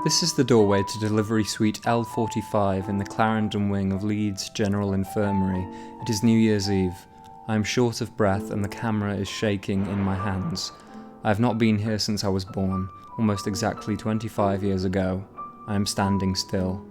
This is the doorway to delivery suite L45 in the Clarendon wing of Leeds General Infirmary. It is New Year's Eve. I am short of breath and the camera is shaking in my hands. I have not been here since I was born, almost exactly 25 years ago. I am standing still.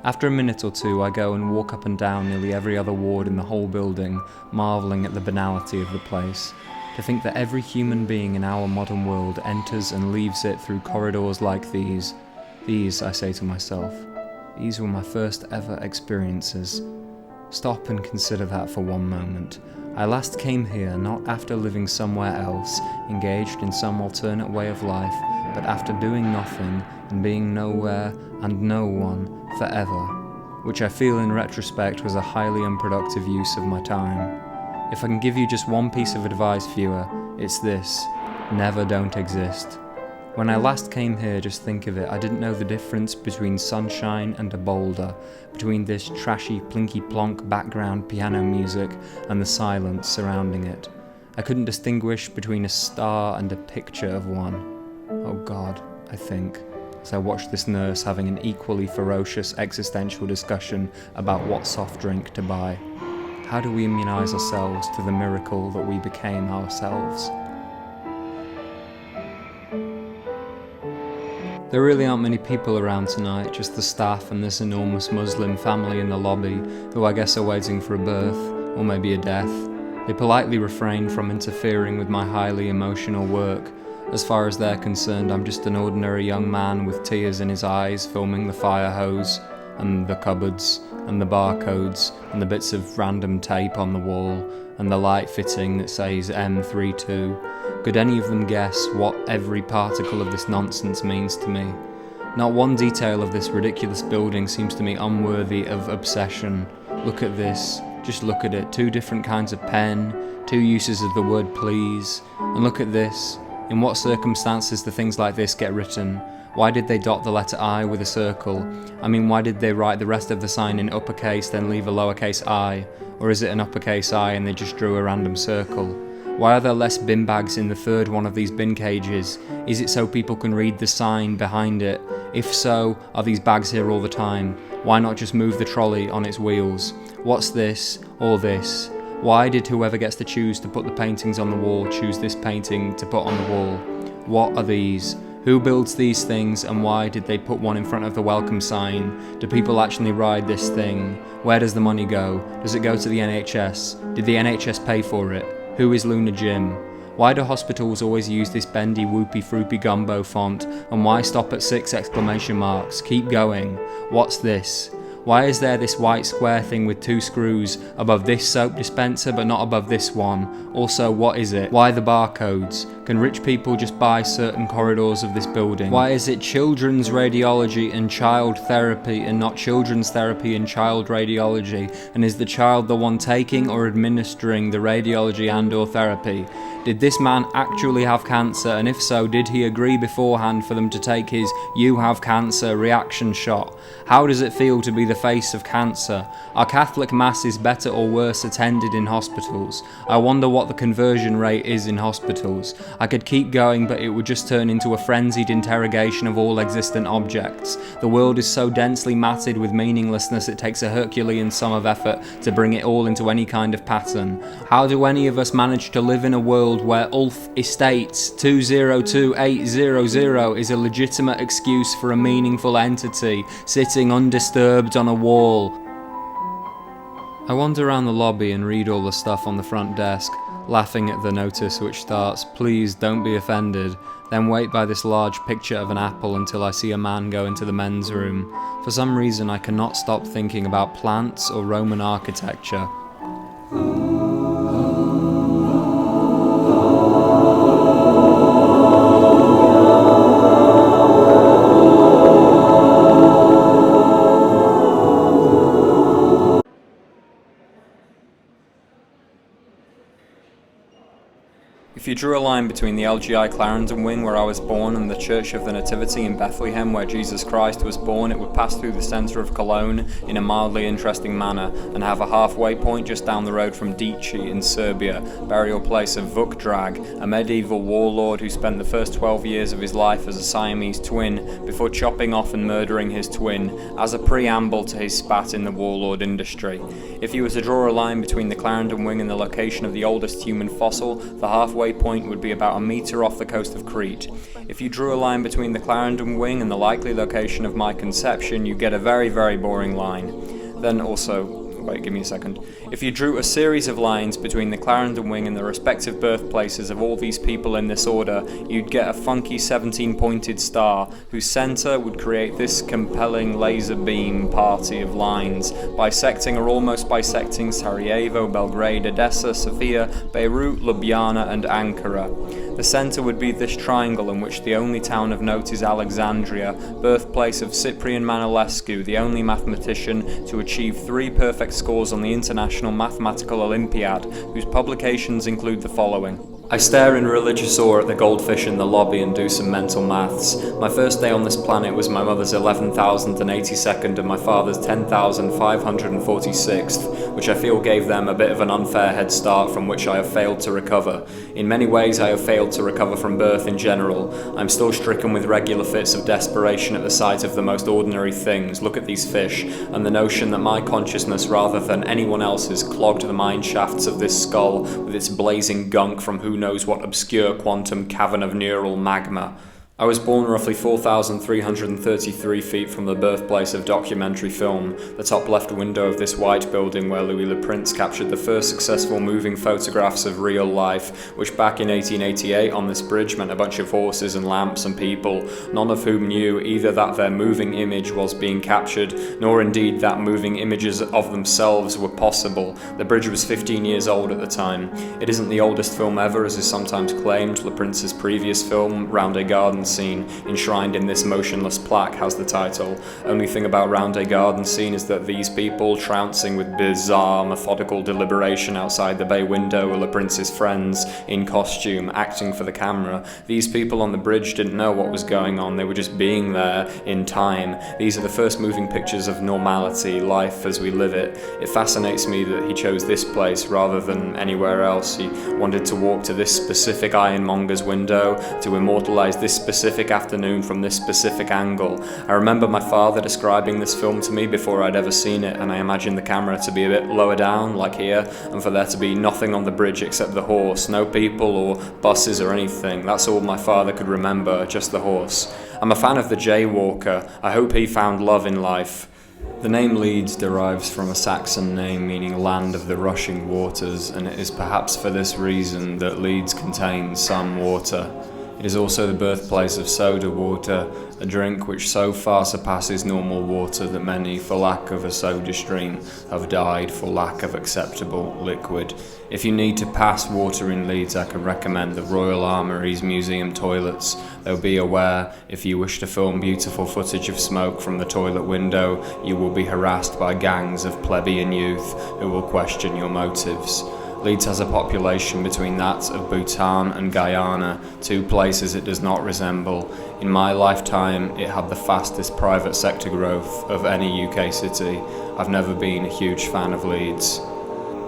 After a minute or two, I go and walk up and down nearly every other ward in the whole building, marvelling at the banality of the place. To think that every human being in our modern world enters and leaves it through corridors like these. These, I say to myself, these were my first ever experiences. Stop and consider that for one moment. I last came here not after living somewhere else, engaged in some alternate way of life, but after doing nothing and being nowhere and no one forever, which I feel in retrospect was a highly unproductive use of my time. If I can give you just one piece of advice, viewer, it's this: never don't exist. When I last came here, just think of it, I didn't know the difference between sunshine and a boulder, between this trashy plinky-plonk background piano music and the silence surrounding it. I couldn't distinguish between a star and a picture of one. Oh God, I think, as I watched this nurse having an equally ferocious existential discussion about what soft drink to buy. How do we immunise ourselves to the miracle that we became ourselves? There really aren't many people around tonight, just the staff and this enormous Muslim family in the lobby, who I guess are waiting for a birth, or maybe a death. They politely refrain from interfering with my highly emotional work. As far as they're concerned, I'm just an ordinary young man with tears in his eyes filming the fire hose, and the cupboards, and the barcodes, and the bits of random tape on the wall, and the light fitting that says M32. Could any of them guess what every particle of this nonsense means to me? Not one detail of this ridiculous building seems to me unworthy of obsession. Look at this, just look at it, 2 different kinds of pen, 2 uses of the word please, and look at this. In what circumstances do things like this get written? Why did they dot the letter I with a circle? I mean, why did they write the rest of the sign in uppercase then leave a lowercase I? Or is it an uppercase I and they just drew a random circle? Why are there less bin bags in the 3rd one of these bin cages? Is it so people can read the sign behind it? If so, are these bags here all the time? Why not just move the trolley on its wheels? What's this, or this? Why did whoever gets to choose to put the paintings on the wall choose this painting to put on the wall? What are these? Who builds these things, and why did they put one in front of the welcome sign? Do people actually ride this thing? Where does the money go? Does it go to the NHS? Did the NHS pay for it? Who is Luna Jim? Why do hospitals always use this bendy whoopy froopy gumbo font, and why stop at 6 exclamation marks? Keep going. What's this? Why is there this white square thing with 2 screws above this soap dispenser but not above this one? Also, what is it? Why the barcodes? Can rich people just buy certain corridors of this building? Why is it children's radiology and child therapy and not children's therapy and child radiology? And is the child the one taking or administering the radiology and or therapy? Did this man actually have cancer, and if so, did he agree beforehand for them to take his "you have cancer" reaction shot? How does it feel to be the face of cancer? Are Catholic masses better or worse attended in hospitals? I wonder what the conversion rate is in hospitals. I could keep going, but it would just turn into a frenzied interrogation of all existent objects. The world is so densely matted with meaninglessness it takes a Herculean sum of effort to bring it all into any kind of pattern. How do any of us manage to live in a world where Ulf Estates 202800 is a legitimate excuse for a meaningful entity sitting undisturbed on a wall? I wander around the lobby and read all the stuff on the front desk, laughing at the notice which starts, "Please don't be offended," then wait by this large picture of an apple until I see a man go into the men's room. For some reason I cannot stop thinking about plants or Roman architecture. If you drew a line between the LGI Clarendon wing where I was born and the Church of the Nativity in Bethlehem where Jesus Christ was born, it would pass through the centre of Cologne in a mildly interesting manner and have a halfway point just down the road from Dici in Serbia, burial place of Vuk Drag, a medieval warlord who spent the first 12 years of his life as a Siamese twin before chopping off and murdering his twin as a preamble to his spat in the warlord industry. If you were to draw a line between the Clarendon wing and the location of the oldest human fossil, the halfway point would be about a metre off the coast of Crete. If you drew a line between the Clarendon wing and the likely location of my conception, you get a very, very boring line. Then also, wait, give me a second. If you drew a series of lines between the Clarendon wing and the respective birthplaces of all these people in this order, you'd get a funky 17-pointed star, whose centre would create this compelling laser beam party of lines, bisecting or almost bisecting Sarajevo, Belgrade, Odessa, Sofia, Beirut, Ljubljana and Ankara. The centre would be this triangle in which the only town of note is Alexandria, birthplace of Cyprian Manolescu, the only mathematician to achieve 3 perfect scores on the International Mathematical Olympiad, whose publications include the following. I stare in religious awe at the goldfish in the lobby and do some mental maths. My first day on this planet was my mother's 11,082nd and my father's 10,546th, which I feel gave them a bit of an unfair head start from which I have failed to recover. In many ways I have failed to recover from birth in general. I'm still stricken with regular fits of desperation at the sight of the most ordinary things, look at these fish, and the notion that my consciousness rather than anyone else's clogged the mine shafts of this skull with its blazing gunk from who knows what obscure quantum cavern of neural magma. I was born roughly 4,333 feet from the birthplace of documentary film, the top left window of this white building where Louis Le Prince captured the first successful moving photographs of real life, which back in 1888 on this bridge meant a bunch of horses and lamps and people, none of whom knew either that their moving image was being captured, nor indeed that moving images of themselves were possible. The bridge was 15 years old at the time. It isn't the oldest film ever, as is sometimes claimed. Le Prince's previous film, Round a Garden Scene, enshrined in this motionless plaque, has the title. Only thing about Round a Garden Scene is that these people, trouncing with bizarre, methodical deliberation outside the bay window, are Le Prince's friends, in costume, acting for the camera. These people on the bridge didn't know what was going on, they were just being there, in time. These are the first moving pictures of normality, life as we live it. It fascinates me that he chose this place rather than anywhere else. He wanted to walk to this specific ironmonger's window, to immortalize this specific afternoon from this specific angle. I remember my father describing this film to me before I'd ever seen it, and I imagined the camera to be a bit lower down, like here, and for there to be nothing on the bridge except the horse, no people or buses or anything. That's all my father could remember, just the horse. I'm a fan of the Jaywalker. I hope he found love in life. The name Leeds derives from a Saxon name meaning land of the rushing waters, and it is perhaps for this reason that Leeds contains some water. It is also the birthplace of soda water, a drink which so far surpasses normal water that many, for lack of a soda stream, have died for lack of acceptable liquid. If you need to pass water in Leeds, I can recommend the Royal Armouries Museum toilets, though be aware, if you wish to film beautiful footage of smoke from the toilet window, you will be harassed by gangs of plebeian youth who will question your motives. Leeds has a population between that of Bhutan and Guyana, 2 places it does not resemble. In my lifetime, it had the fastest private sector growth of any UK city. I've never been a huge fan of Leeds.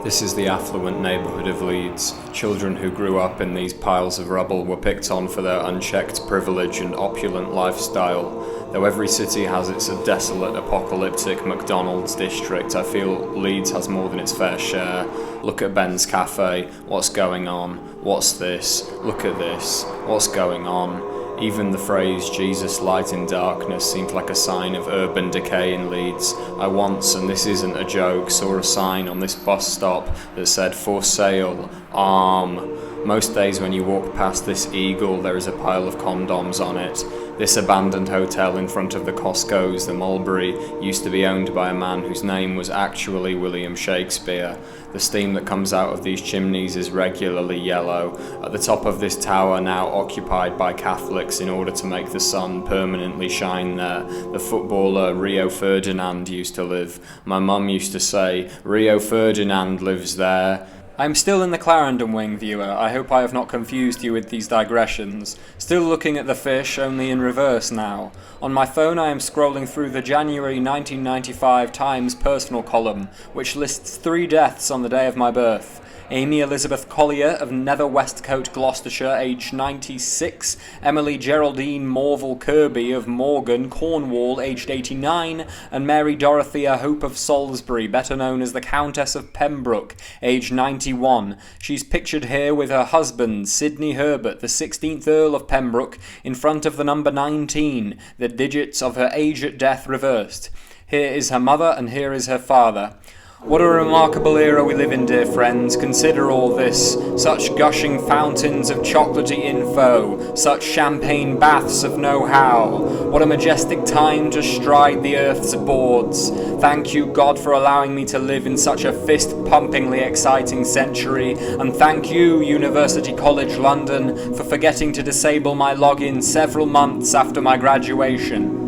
This is the affluent neighbourhood of Leeds. Children who grew up in these piles of rubble were picked on for their unchecked privilege and opulent lifestyle. Though every city has its desolate, apocalyptic McDonald's district, I feel Leeds has more than its fair share. Look at Ben's Cafe. What's going on? What's this? Look at this. What's going on? Even the phrase Jesus light in darkness seemed like a sign of urban decay in Leeds. I once, and this isn't a joke, saw a sign on this bus stop that said for sale, arm. Most days when you walk past this eagle there is a pile of condoms on it. This abandoned hotel in front of the Costco's, the Mulberry, used to be owned by a man whose name was actually William Shakespeare. The steam that comes out of these chimneys is regularly yellow. At the top of this tower, now occupied by Catholics in order to make the sun permanently shine there, the footballer Rio Ferdinand used to live. My mum used to say, "Rio Ferdinand lives there." I am still in the Clarendon wing, viewer. I hope I have not confused you with these digressions. Still looking at the fish, only in reverse now. On my phone I am scrolling through the January 1995 Times personal column, which lists 3 deaths on the day of my birth. Amy Elizabeth Collier of Nether Westcote, Gloucestershire, aged 96, Emily Geraldine Morville Kirby of Morgan, Cornwall, aged 89, and Mary Dorothea Hope of Salisbury, better known as the Countess of Pembroke, aged 91. She's pictured here with her husband, Sidney Herbert, the 16th Earl of Pembroke, in front of the number 19, the digits of her age at death reversed. Here is her mother, and here is her father. What a remarkable era we live in, dear friends. Consider all this. Such gushing fountains of chocolatey info. Such champagne baths of know-how. What a majestic time to stride the earth's boards. Thank you, God, for allowing me to live in such a fist-pumpingly exciting century. And thank you, University College London, for forgetting to disable my login several months after my graduation.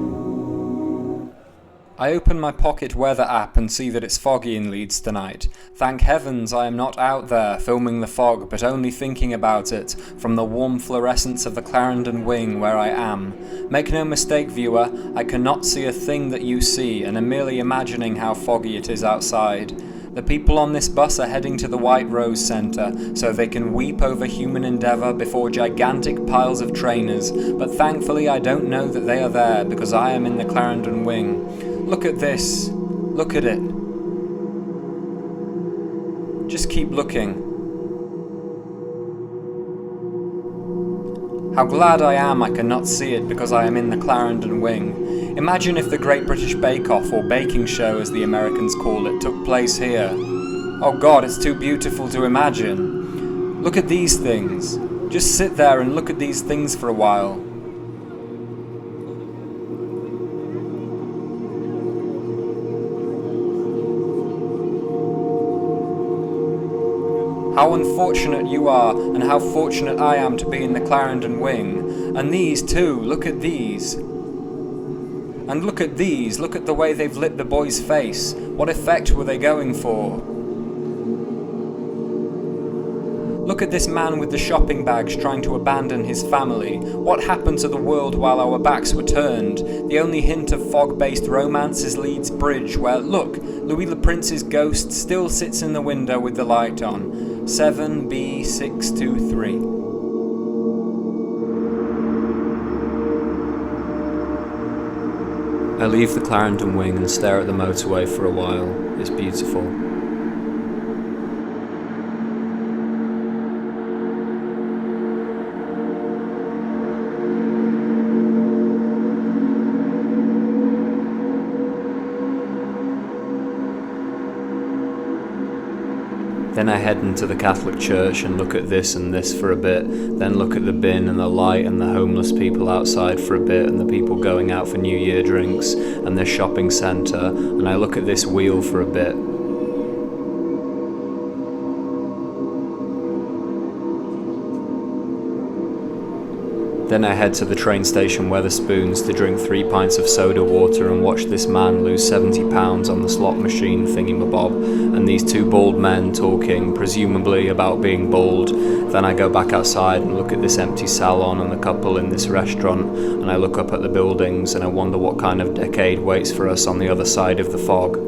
I open my pocket weather app and see that it's foggy in Leeds tonight. Thank heavens I am not out there filming the fog, but only thinking about it from the warm fluorescence of the Clarendon wing where I am. Make no mistake, viewer, I cannot see a thing that you see, and am merely imagining how foggy it is outside. The people on this bus are heading to the White Rose Centre, so they can weep over human endeavour before gigantic piles of trainers, but thankfully I don't know that they are there, because I am in the Clarendon wing. Look at this. Look at it. Just keep looking. How glad I am I cannot see it because I am in the Clarendon wing. Imagine if the Great British Bake Off, or baking show as the Americans call it, took place here. Oh God, it's too beautiful to imagine. Look at these things. Just sit there and look at these things for a while. How unfortunate you are, and how fortunate I am to be in the Clarendon wing. And these too, look at these. And look at these, look at the way they've lit the boy's face. What effect were they going for? Look at this man with the shopping bags trying to abandon his family. What happened to the world while our backs were turned? The only hint of fog-based romance is Leeds Bridge, where, look, Louis Le Prince's ghost still sits in the window with the light on. 7B623. I leave the Clarendon wing and stare at the motorway for a while. It's beautiful. Then I head into the Catholic Church and look at this and this for a bit, then look at the bin and the light and the homeless people outside for a bit, and the people going out for New Year drinks and the shopping centre, and I look at this wheel for a bit. Then I head to the train station Wetherspoons to drink 3 pints of soda water and watch this man lose £70 on the slot machine thingamabob, and these 2 bald men talking, presumably about being bald. Then I go back outside and look at this empty salon and the couple in this restaurant, and I look up at the buildings and I wonder what kind of decade waits for us on the other side of the fog.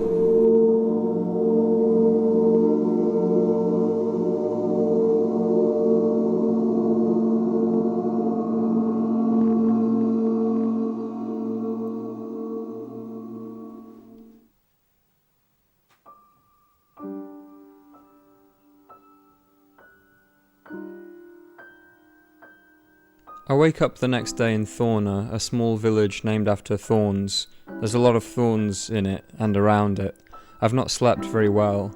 I wake up the next day in Thorner, a small village named after thorns. There's a lot of thorns in it and around it. I've not slept very well.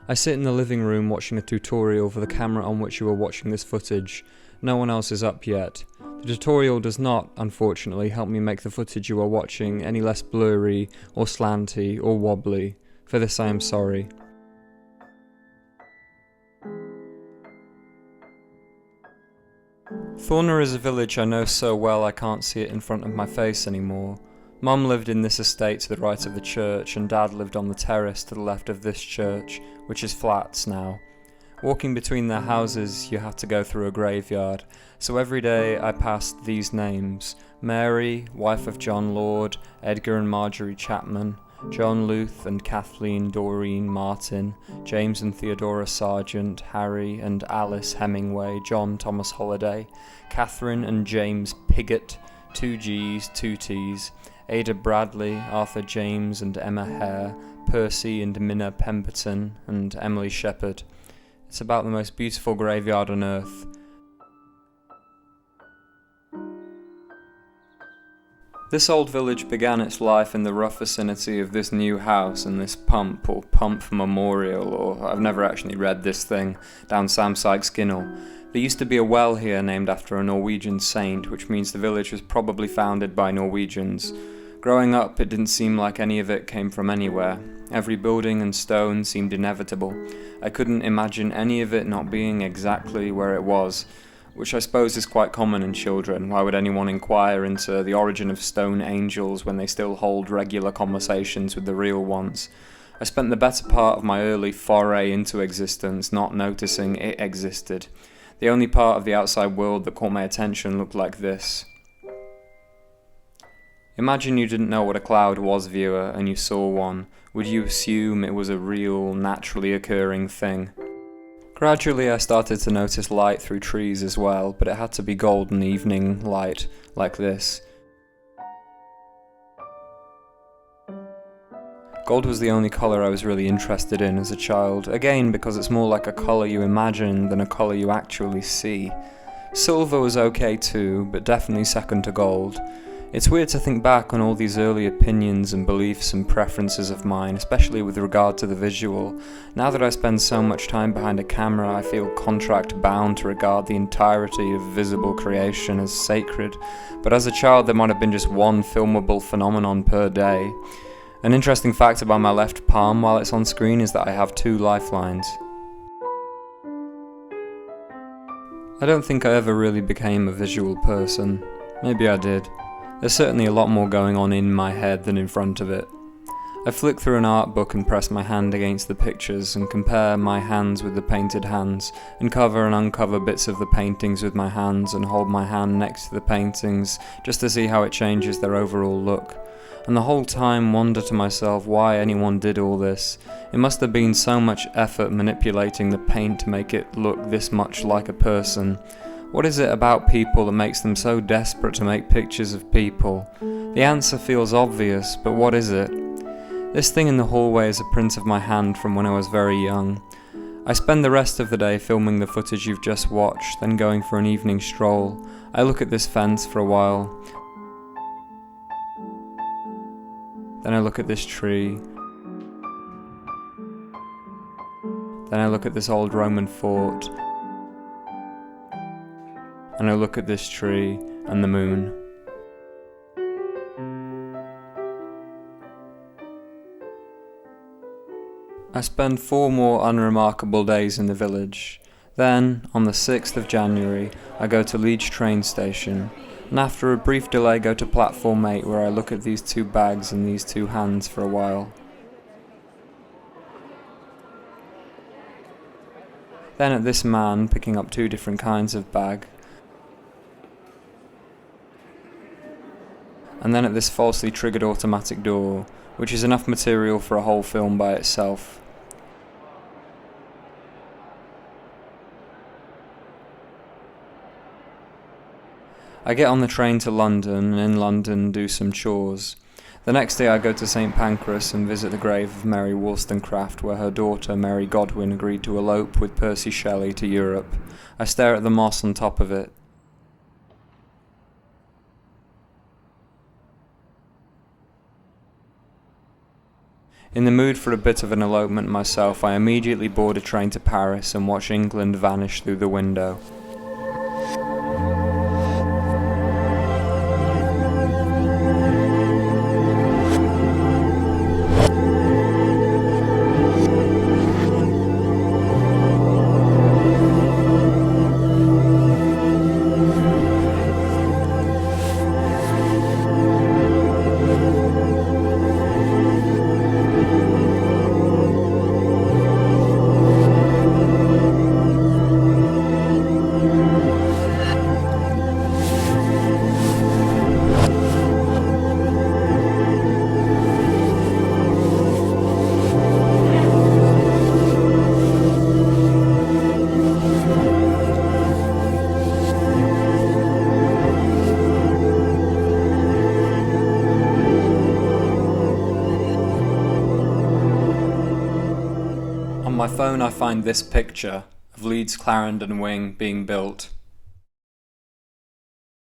I sit in the living room watching a tutorial for the camera on which you are watching this footage. No one else is up yet. The tutorial does not, unfortunately, help me make the footage you are watching any less blurry or slanty or wobbly. For this I am sorry. Thorner is a village I know so well I can't see it in front of my face anymore. Mum lived in this estate to the right of the church, and Dad lived on the terrace to the left of this church, which is flats now. Walking between their houses, you have to go through a graveyard, so every day I passed these names: Mary, wife of John Lord, Edgar and Marjorie Chapman, John Luth and Kathleen Doreen Martin, James and Theodora Sargent, Harry and Alice Hemingway, John Thomas Holliday, Catherine and James Pigott, 2 G's, 2 T's, Ada Bradley, Arthur James and Emma Hare, Percy and Minna Pemberton, and Emily Shepherd. It's about the most beautiful graveyard on earth. This old village began its life in the rough vicinity of this new house and this pump, or Pump Memorial, or I've never actually read this thing, down Sam Sykes Ginnell. There used to be a well here named after a Norwegian saint, which means the village was probably founded by Norwegians. Growing up, it didn't seem like any of it came from anywhere. Every building and stone seemed inevitable. I couldn't imagine any of it not being exactly where it was, which I suppose is quite common in children. Why would anyone inquire into the origin of stone angels when they still hold regular conversations with the real ones? I spent the better part of my early foray into existence not noticing it existed. The only part of the outside world that caught my attention looked like this. Imagine you didn't know what a cloud was, viewer, and you saw one. Would you assume it was a real, naturally occurring thing? Gradually I started to notice light through trees as well, but it had to be golden evening light, like this. Gold was the only colour I was really interested in as a child, again because it's more like a colour you imagine than a colour you actually see. Silver was okay too, but definitely second to gold. It's weird to think back on all these early opinions and beliefs and preferences of mine, especially with regard to the visual. Now that I spend so much time behind a camera, I feel contract bound to regard the entirety of visible creation as sacred, but as a child there might have been just one filmable phenomenon per day. An interesting fact about my left palm while it's on screen is that I have 2 lifelines. I don't think I ever really became a visual person. Maybe I did. There's certainly a lot more going on in my head than in front of it. I flick through an art book and press my hand against the pictures and compare my hands with the painted hands, and cover and uncover bits of the paintings with my hands and hold my hand next to the paintings just to see how it changes their overall look. And the whole time wonder to myself why anyone did all this. It must have been so much effort manipulating the paint to make it look this much like a person. What is it about people that makes them so desperate to make pictures of people? The answer feels obvious, but what is it? This thing in the hallway is a print of my hand from when I was very young. I spend the rest of the day filming the footage you've just watched, then going for an evening stroll. I look at this fence for a while. Then I look at this tree. Then I look at this old Roman fort. And I look at this tree and the moon. I spend 4 more unremarkable days in the village. Then, on the 6th of January, I go to Leach train station, and after a brief delay go to platform 8 where I look at these 2 bags and these 2 hands for a while. Then at this man picking up 2 different kinds of bag. And then at this falsely triggered automatic door, which is enough material for a whole film by itself. I get on the train to London, and in London do some chores. The next day I go to St Pancras and visit the grave of Mary Wollstonecraft, where her daughter Mary Godwin agreed to elope with Percy Shelley to Europe. I stare at the moss on top of it. In the mood for a bit of an elopement myself, I immediately board a train to Paris and watch England vanish through the window. my phone I find this picture of Leeds Clarendon Wing being built.